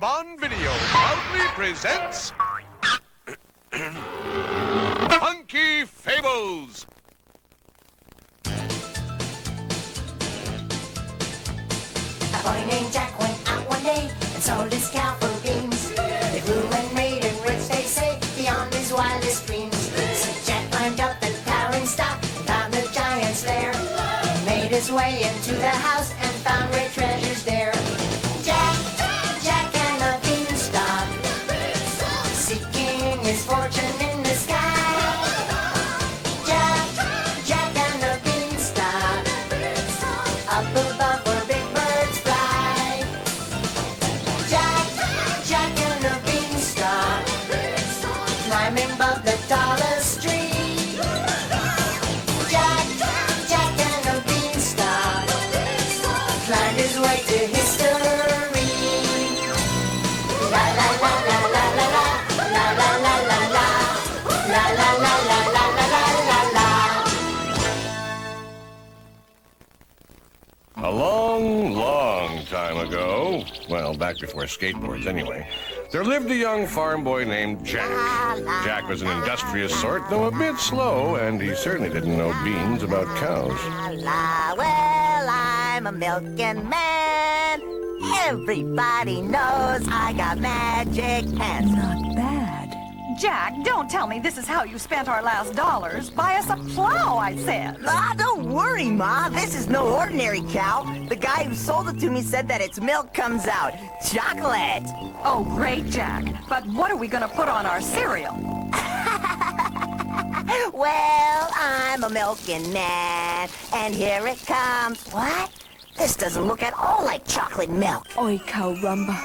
on Video proudly presents Funky Fables. A boy named Jack went out one day and sold his cow for beans. They grew and made him rich, they say, beyond his wildest dreams. So Jack climbed up the towering stalk and found the giant's lair. He made his way into the house and found great treasures there. Jack and the Beanstalk, seeking his fortune in the sky. Jack and the Beanstalk, up above where big birds fly. Jack and the Beanstalk, climbing above the tallest tree. Jack and the Beanstalk, climbed his way to history. La la la la la la la la la la la la la la la la la la la. A long, long time ago, well, back before skateboards anyway, there lived a young farm boy named Jack. Jack was an industrious sort, though a bit slow, and he certainly didn't know beans about cows. Well, I'm a milking man. Everybody knows I got magic hands. Not bad. Jack, don't tell me this is how you spent our last dollars. Buy us a plow, I said. Don't worry, Ma. This is no ordinary cow. The guy who sold it to me said that its milk comes out chocolate. Oh, great, Jack. But what are we going to put on our cereal? Well, I'm a milking man, and here it comes. What? This doesn't look at all like chocolate milk. Oi, caramba.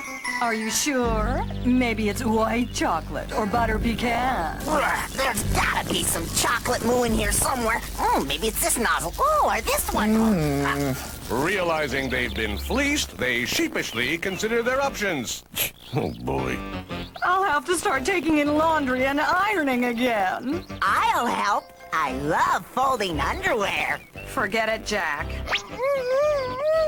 Are you sure? Maybe it's white chocolate or butter pecan. There's gotta be some chocolate moo in here somewhere. Maybe it's this nozzle. Or this one. Realizing they've been fleeced, they sheepishly consider their options. Oh, boy. I'll have to start taking in laundry and ironing again. I'll help. I love folding underwear. Forget it, Jack.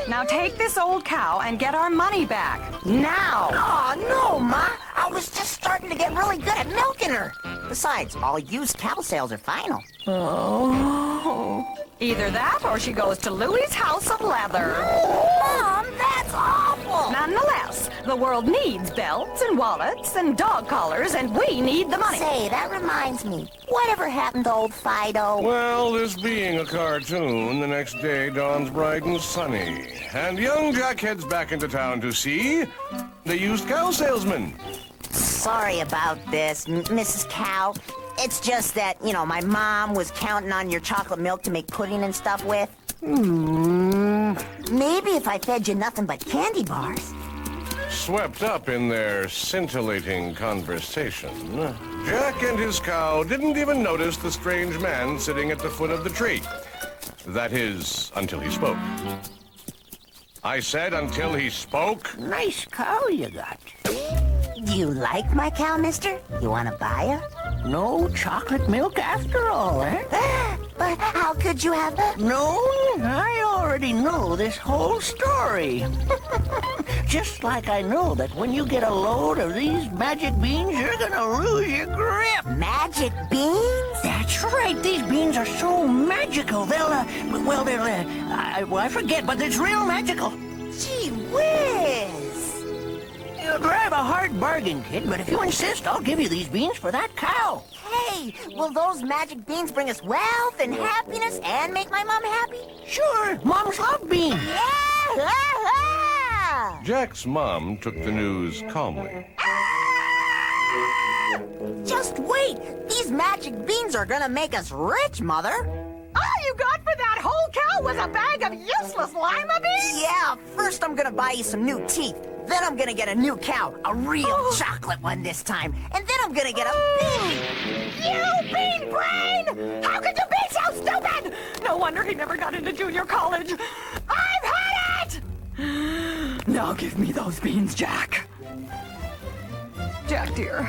Now take this old cow and get our money back. Now! Oh, no, Ma. I was just starting to get really good at milking her. Besides, all used cow sales are final. Oh. Either that or she goes to Louie's house of leather. Mom, that's awful. Nonetheless, the world needs belts and wallets and dog collars, and we need the money. Say, that reminds me. Whatever happened to old Fido? Well, this being a cartoon, the next day dawns bright and sunny, and young Jack heads back into town to see the used cow salesman. Sorry about this, Mrs. Cow. It's just that, my mom was counting on your chocolate milk to make pudding and stuff with. Maybe if I fed you nothing but candy bars. Swept up in their scintillating conversation, Jack and his cow didn't even notice the strange man sitting at the foot of the tree. That is, until he spoke. I said until he spoke. Nice cow you got. Do you like my cow, mister? You want to buy her? No chocolate milk after all, eh? But how could you have... No, I already know this whole story. Just like I know that when you get a load of these magic beans, you're gonna lose your grip. Magic beans? That's right. These beans are so magical. I forget, but it's real magical. Gee whiz! You'll drive a hard bargain, kid, but if you insist, I'll give you these beans for that cow. Hey, will those magic beans bring us wealth and happiness and make my mom happy? Sure, moms love beans. Yeah! Jack's mom took the news calmly. Just wait! These magic beans are gonna make us rich, Mother! All you got for that whole cow was a bag of useless lima beans? Yeah, first I'm gonna buy you some new teeth. Then I'm gonna get a new cow, a real chocolate one this time. And then I'm gonna get a bean. You bean brain! How could you be so stupid? No wonder he never got into junior college. I've had it! Now give me those beans, Jack. Jack, dear.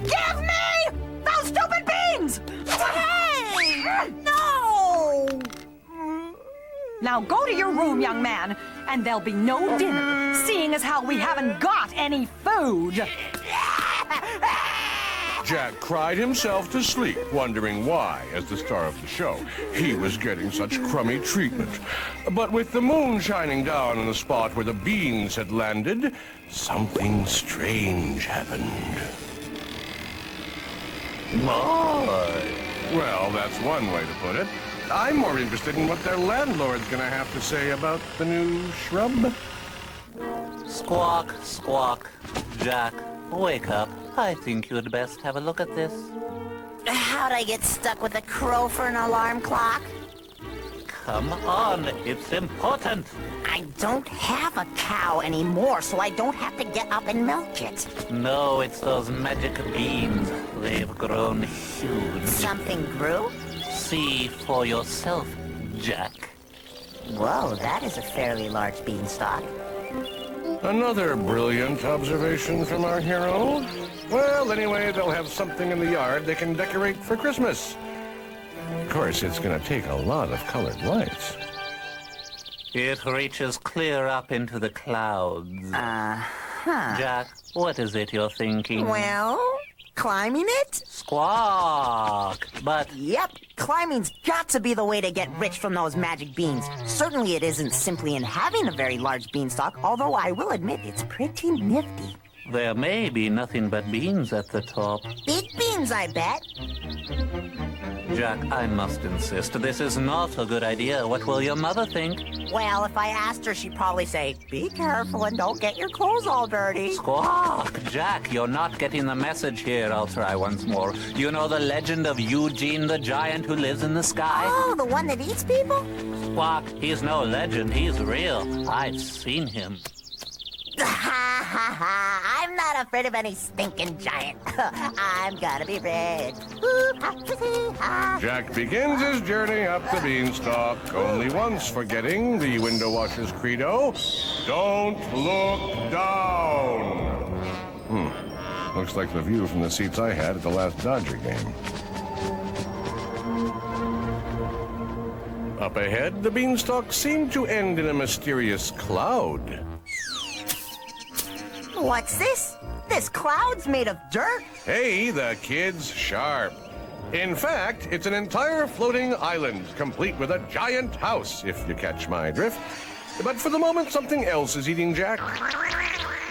Give me those stupid beans! Hey! No! Now go to your room, young man. and there'll be no dinner, seeing as how we haven't got any food. Jack cried himself to sleep, wondering why, as the star of the show, he was getting such crummy treatment. But with the moon shining down on the spot where the beans had landed, something strange happened. Well, that's one way to put it. I'm more interested in what their landlord's gonna have to say about the new shrub. Squawk, squawk. Jack, wake up. I think you'd best have a look at this. How'd I get stuck with a crow for an alarm clock? Come on, it's important. I don't have a cow anymore, so I don't have to get up and milk it. No, it's those magic beans. They've grown huge. Something grew? See for yourself, Jack. Whoa, that is a fairly large beanstalk. Another brilliant observation from our hero. Well, anyway, they'll have something in the yard they can decorate for Christmas. Of course, it's going to take a lot of colored lights. It reaches clear up into the clouds. Jack, what is it you're thinking? Well, climbing it? Squawk! But Yep, climbing's got to be the way to get rich from those magic beans. Certainly it isn't simply in having a very large beanstalk, although I will admit it's pretty nifty. there may be nothing but beans at the top. Big beans, I bet. Jack, I must insist, this is not a good idea. What will your mother think? Well, if I asked her, she'd probably say, be careful and don't get your clothes all dirty. Squawk! Jack, you're not getting the message here. I'll try once more. You know the legend of Eugene the giant who lives in the sky? Oh, the one that eats people? Squawk, he's no legend, he's real. I've seen him. Ha ha ha! I'm not afraid of any stinking giant. I'm gonna be rich. Jack begins his journey up the beanstalk, only once forgetting the window washer's credo, don't look down. Looks like the view from the seats I had at the last Dodger game. Up ahead, the beanstalk seemed to end in a mysterious cloud. What's this? This cloud's made of dirt? Hey, the kid's sharp. In fact, it's an entire floating island, complete with a giant house, if you catch my drift. But for the moment, something else is eating Jack.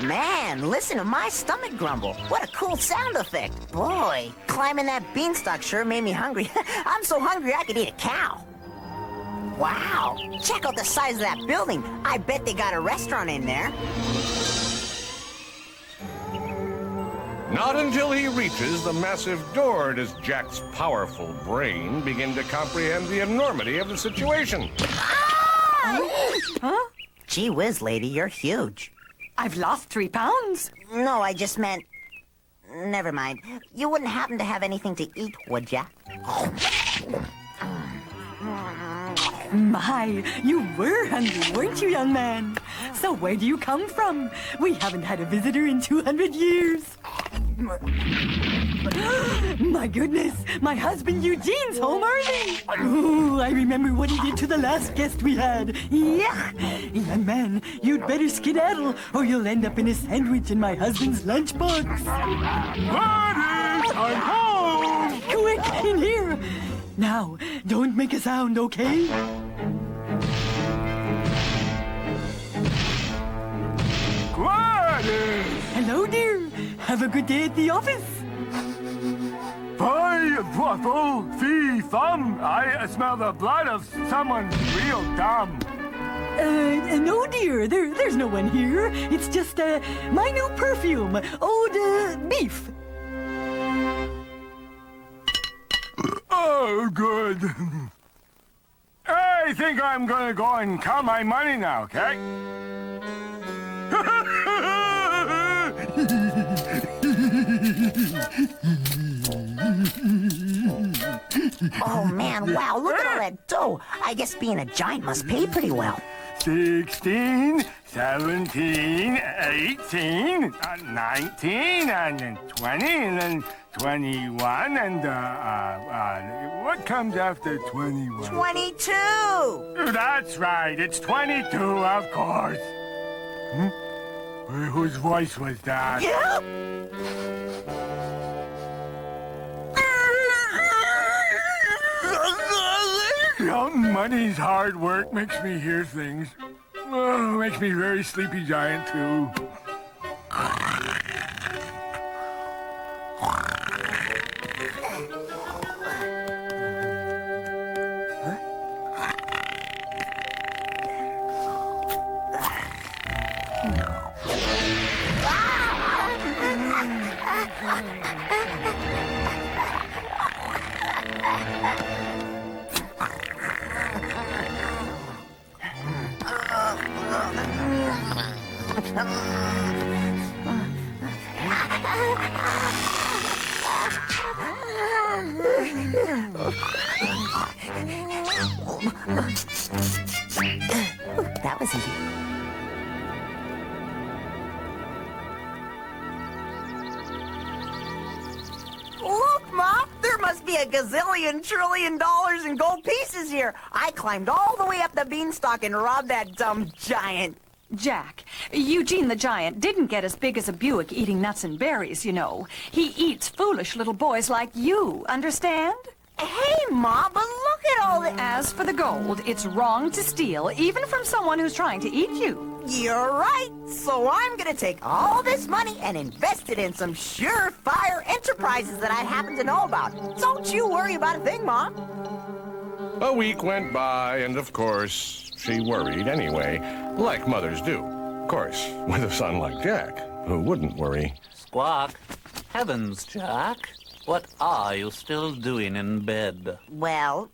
Man, listen to my stomach grumble. What a cool sound effect. Boy, climbing that beanstalk sure made me hungry. I'm so hungry I could eat a cow. Wow, check out the size of that building. I bet they got a restaurant in there. Not until he reaches the massive door does Jack's powerful brain begin to comprehend the enormity of the situation. Huh? Gee whiz, lady, you're huge. I've lost 3 pounds. No, I just meant... Never mind. You wouldn't happen to have anything to eat, would ya? My, you were hungry, weren't you, young man? So where do you come from? We haven't had a visitor in 200 years. My goodness, my husband Eugene's home early. Ooh, I remember what he did to the last guest we had. Yeah. Young man, you'd better skedaddle or you'll end up in a sandwich in my husband's lunchbox. Ladies, I'm home! Quick, in here. Now, don't make a sound, okay? Gladys! Hello, dear. Have a good day at the office. Fie, waffle, fee, thumb. I smell the blood of someone real dumb. No, dear. There's no one here. It's just, my new perfume. Old, beef. Oh, good. I think I'm gonna go and count my money now, okay? Oh, man, wow, look at all that dough. I guess being a giant must pay pretty well. 16, 17, 18, 19, and then 20, and then 21, and what comes after 21? 22! That's right, it's 22, of course. Whose voice was that? Money's hard work makes me hear things. Oh, makes me very sleepy giant, too. That was easy. Look, Mom! There must be a gazillion trillion dollars in gold pieces here. I climbed all the way up the beanstalk and robbed that dumb giant. Jack, Eugene the Giant didn't get as big as a Buick eating nuts and berries, you know. He eats foolish little boys like you, understand? Hey, Mom, but look at all the... As for the gold, it's wrong to steal, even from someone who's trying to eat you. You're right. So I'm gonna take all this money and invest it in some surefire enterprises that I happen to know about. Don't you worry about a thing, Mom. A week went by, and of course, she worried anyway, like mothers do. Of course, with a son like Jack, who wouldn't worry. Squawk. Heavens, Jack. What are you still doing in bed? Well,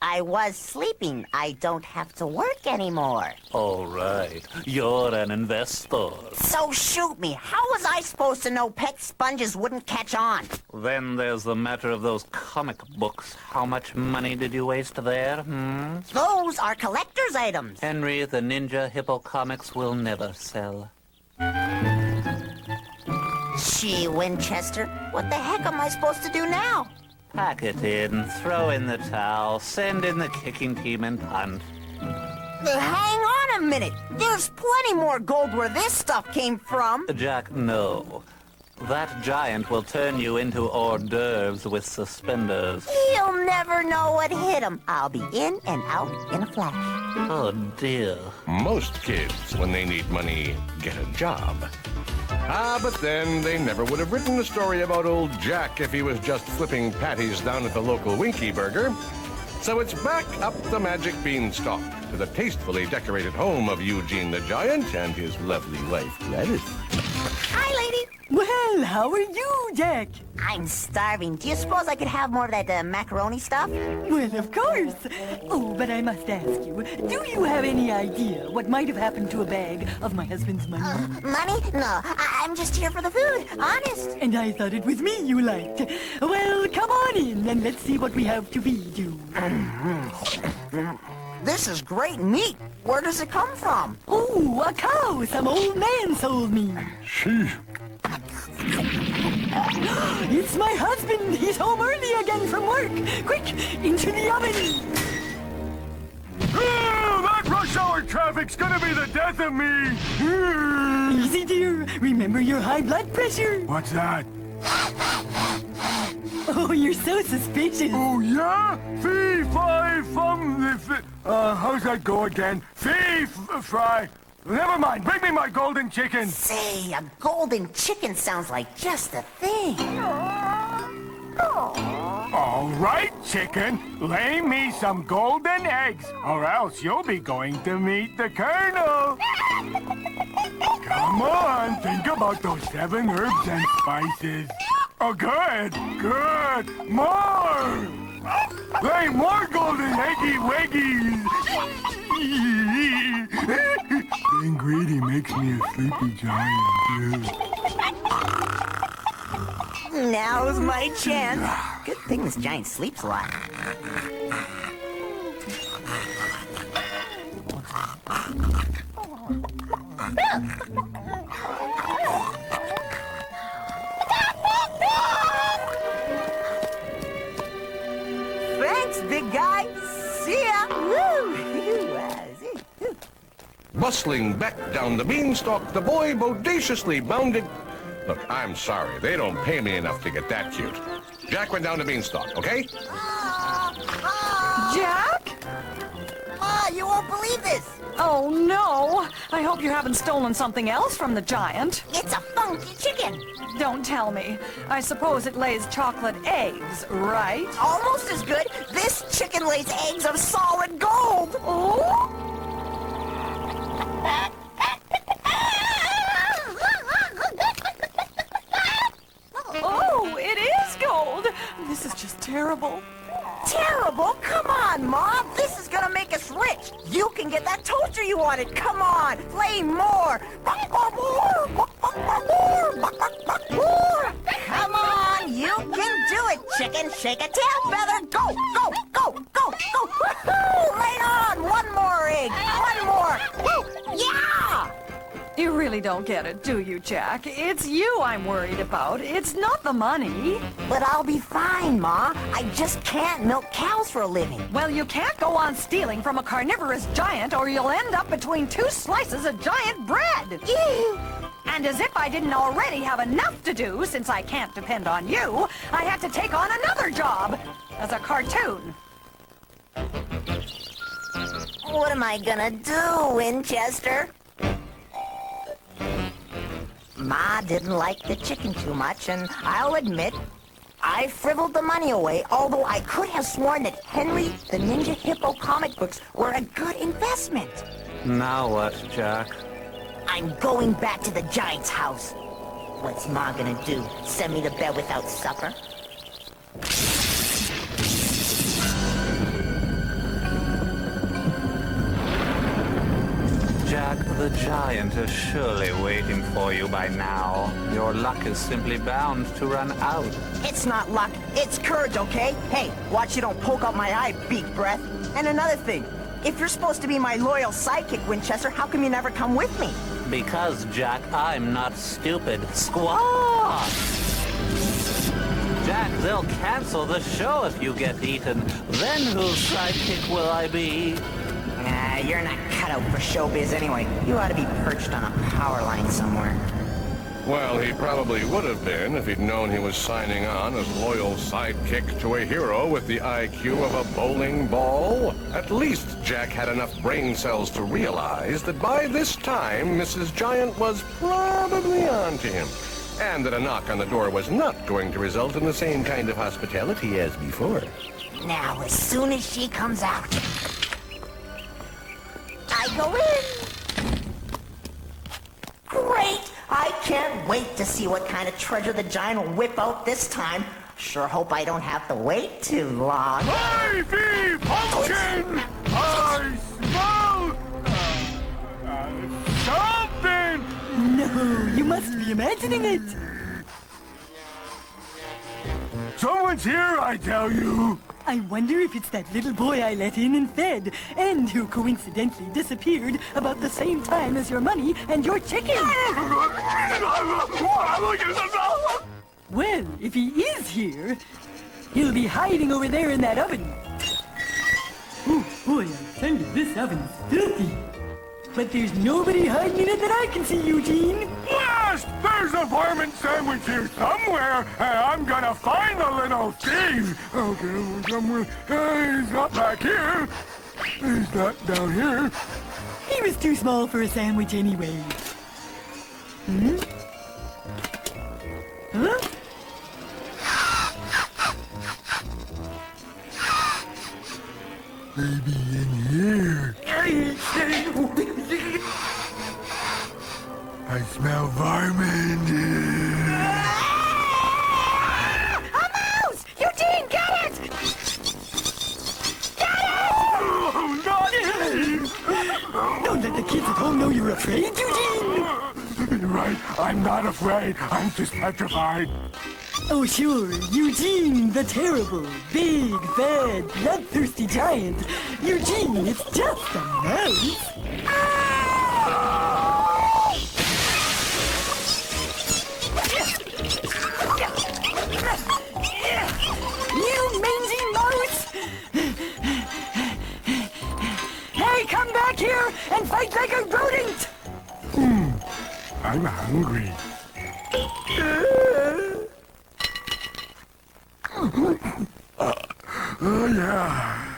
I was sleeping. I don't have to work anymore. All right. You're an investor. So shoot me. How was I supposed to know pet sponges wouldn't catch on? Then there's the matter of those comic books. How much money did you waste there, Those are collector's items. Henry, the Ninja Hippo comics will never sell. Gee, Winchester, what the heck am I supposed to do now? Pack it in, throw in the towel, send in the kicking team and punt. Hang on a minute. There's plenty more gold where this stuff came from. Jack, no. That giant will turn you into hors d'oeuvres with suspenders. He'll never know what hit him. I'll be in and out in a flash. Oh, dear. Most kids, when they need money, get a job. But then they never would have written a story about old Jack if he was just flipping patties down at the local Winky Burger. So it's back up the magic beanstalk to the tastefully decorated home of Eugene the Giant and his lovely wife, Gladys. Hi, lady. Well, how are you, Jack? I'm starving. Do you suppose I could have more of that macaroni stuff? Well, of course. Oh, but I must ask you, do you have any idea what might have happened to a bag of my husband's money? Money? No, I'm just here for the food. Honest. And I thought it was me you liked. Well, come on in and let's see what we have to feed you. This is great meat. Where does it come from? Oh, a cow some old man sold me. It's my husband. He's home early again from work. Quick, into the oven. Oh, that rush hour traffic's gonna be the death of me. Easy, dear. Remember your high blood pressure. What's that? Oh, you're so suspicious. Oh, yeah? Fee, fi, fum, how's that go again? Fee, fry. Never mind. Bring me my golden chicken. Say, a golden chicken sounds like just the thing. All right, chicken. Lay me some golden eggs, or else you'll be going to meet the Colonel. Come on, think about those 7 herbs and spices. Oh, good, good. More! Lay more golden eggy weggies. Being greedy makes me a sleepy giant, too. Now's my chance. Good thing this giant sleeps a lot. Thanks, big guy. See ya. Woo. Bustling back down the beanstalk, the boy bodaciously bounded. Look, I'm sorry. They don't pay me enough to get that cute. Jack went down the beanstalk, okay? Jack? Ma, you won't believe this. Oh, no. I hope you haven't stolen something else from the giant. It's a funky chicken. Don't tell me. I suppose it lays chocolate eggs, right? Almost as good. This chicken lays eggs of solid gold. Oh? Oh, it is gold. This is just terrible. Terrible? Come on, Mom. This is gonna make us rich. You can get that toaster you wanted. Come on, play more. Come on, you can do it, chicken. Shake a tail feather. Go, go, go, go, go. Woohoo! Right on. One more egg. One more. Woo! Yeah! You really don't get it, do you, Jack? It's you I'm worried about. It's not the money. But I'll be fine, Ma. I just can't milk cows for a living. Well, you can't go on stealing from a carnivorous giant or you'll end up between two slices of giant bread. And as if I didn't already have enough to do since I can't depend on you, I had to take on another job as a cartoon. What am I gonna do, Winchester? Ma didn't like the chicken too much, and I'll admit, I frivoled the money away, although I could have sworn that Henry the Ninja Hippo comic books were a good investment. Now what, Jack? I'm going back to the giant's house. What's Ma gonna do? Send me to bed without supper? Jack, the giant is surely waiting for you by now. Your luck is simply bound to run out. It's not luck, it's courage, okay? Hey, watch you don't poke out my eye, beak breath. And another thing, if you're supposed to be my loyal sidekick, Winchester, how come you never come with me? Because, Jack, I'm not stupid. Squawk! Jack, they'll cancel the show if you get eaten. Then whose sidekick will I be? You're not cut out for showbiz anyway. You ought to be perched on a power line somewhere. Well, he probably would have been if he'd known he was signing on as loyal sidekick to a hero with the IQ of a bowling ball. At least Jack had enough brain cells to realize that by this time Mrs. Giant was probably on to him, and that a knock on the door was not going to result in the same kind of hospitality as before. Now, as soon as she comes out, I go in. Great! I can't wait to see what kind of treasure the giant will whip out this time. Sure hope I don't have to wait too long. Baby pumpkin! I smell something! No, you must be imagining it. Someone's here, I tell you! I wonder if it's that little boy I let in and fed, and who coincidentally disappeared about the same time as your money and your chicken. Well, if he is here, he'll be hiding over there in that oven. Oh, boy, I tell you, this oven's filthy. But there's nobody hiding in it that I can see, Eugene. Yes! There's a varmint sandwich here somewhere, and I'm gonna find the little thief! Okay, somewhere. He's not back here. He's not down here. He was too small for a sandwich anyway. Hmm? Huh? Maybe in here. I smell varmint. A mouse! Eugene, get it! Get it! Oh, not me! Don't let the kids at home know you're afraid, Eugene! You're right, I'm not afraid. I'm just petrified. Oh, sure, Eugene the terrible, big, fat, bloodthirsty giant. Eugene, it's just a mouse. I'm hungry. Oh, yeah.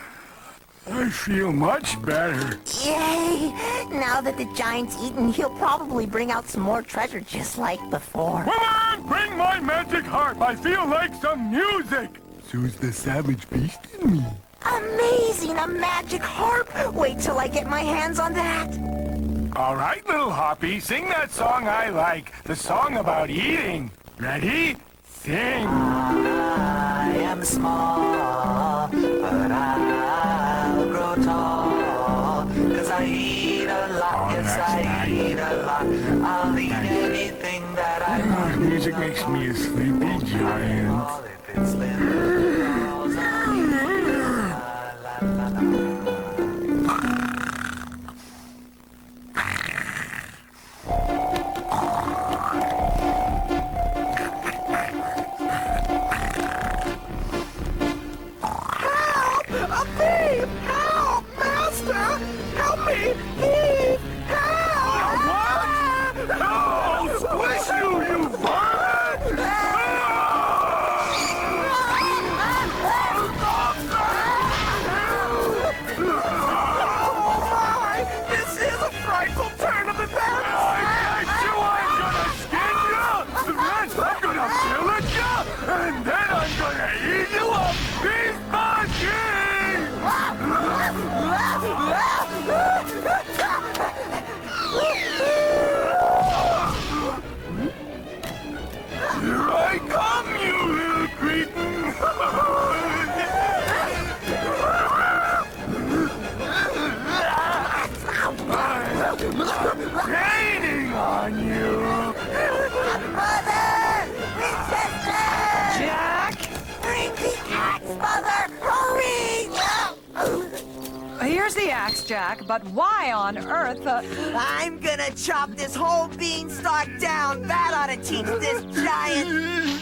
I feel much better. Yay! Now that the giant's eaten, he'll probably bring out some more treasure just like before. Come on, bring my magic harp. I feel like some music. So's the savage beast in me. Amazing! A magic harp! Wait till I get my hands on that. All right, little Hoppy, sing that song I like. The song about eating. Ready? Sing. I am small, but I'll grow tall. 'Cause I eat a lot, Oh, yes, that's I nice. eat a lot. I'll eat anything that I want. Music makes me a sleepy giant. If it's little, I'll eat it. La, la, la, la. Help! Master! Help me! Please! Help! What? Oh, squish you bird! This is a frightful turn of events! I bet you I'm gonna skin you! Then I'm gonna fillet you! And then I'm gonna eat you up piece by piece! Here I come, you little cretin! Raining on you! Mother! Princess! Jack! Bring the axe, Mother! Hurry! Here's the axe, Jack, but why on earth, I'm gonna chop this whole beanstalk down. That ought to teach this giant.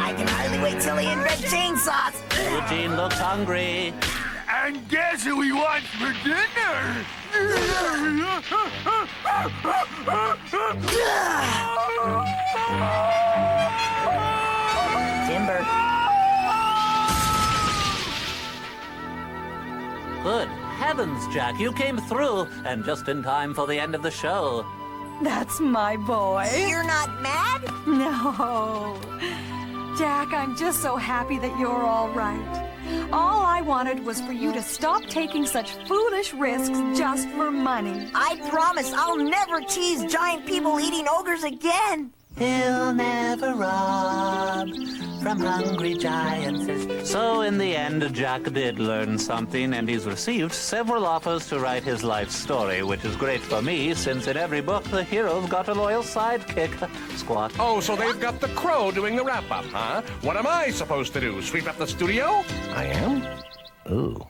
I can hardly wait till he invents chainsaws. Eugene looks hungry. And guess who he wants for dinner? Timber. Good heavens, Jack, you came through, and just in time for the end of the show. that's my boy. You're not mad? No. Jack, I'm just so happy that you're all right. All I wanted was for you to stop taking such foolish risks just for money. I promise I'll never tease giant people eating ogres again. He'll never rob from hungry giants. So in the end, Jack did learn something, and he's received several offers to write his life story, which is great for me, since in every book the hero's got a loyal sidekick. Squawk. Oh, so they've got the crow doing the wrap-up, huh? What am I supposed to do, sweep up the studio? I am? Ooh.